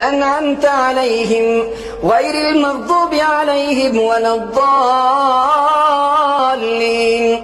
أنعمت عليهم غير المغضوب عليهم ولا الضالين.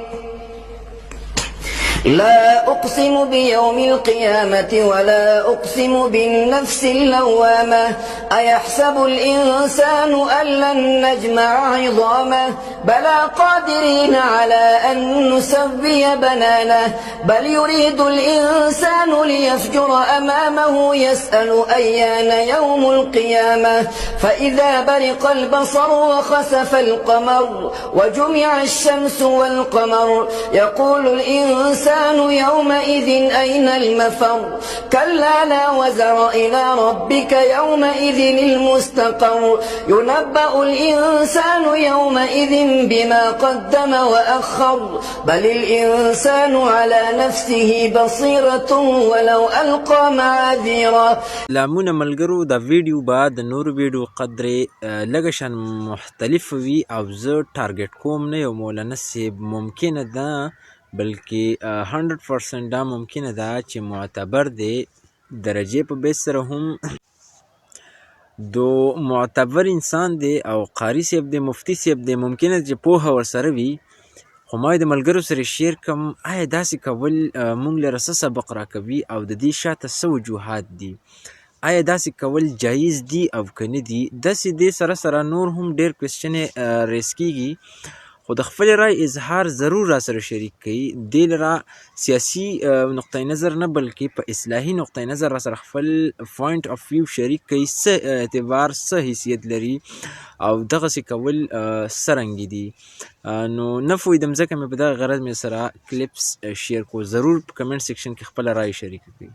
لا أقسم بيوم القيامة ولا أقسم بالنفس اللوامة أيحسب الإنسان أن لن نجمع عظامه بلى قادرين على أن نسوي بنانه بل يريد الإنسان ليفجر أمامه يسأل أيان يوم القيامة فإذا برق البصر وخسف القمر وجمع الشمس والقمر يقول الإنسان يومئذ أين المفر كلا لا وزر إلى ربك يومئذ المستقر ينبأ الإنسان يومئذ بما قدم وأخر بل الإنسان على نفسه بصيرة ولو ألقى معاذيره. لامونه ملګرو دا ویډیو به د نورو ویډیو قدرې لږ شان مختلف وي او زه ټارګټ کوم نه یو مولانا صاحب ممکنه ده بلکې 100% دا ممکنه ده چې معتبر دی درجې په بیس سره هم دو معتبر انسان دی او قاری صاحب دی مفتی صاحب دی ممکنه چې پوهه ورسره وي خو ما د ملګرو سره شیر کم آیا داسې کول موږ لره څه سبق راکوي او د دې شاته څه وجوهات دي آیا داسې کول جایز دي او که نه دي داسې دې سره سره نور هم ډېر کوېسچنې ریس کېږي خو د خپل رای اظهار ضرور را سره شریک کړي دې لره سیاسي نقطه نظر نه بلکې په اصلاحي نقطه نظر را سره خپل پوینټ اف ویو شریک کړي څه اعتبار څه حیثیت لري او دغسې کول څه رنګې دي نو نه پوهېدم ځکه مې په دغه غرض مې سره کلیپس شیر کو ضرور په کمنټ سیکشن کې خپله رای شریکه کړئ.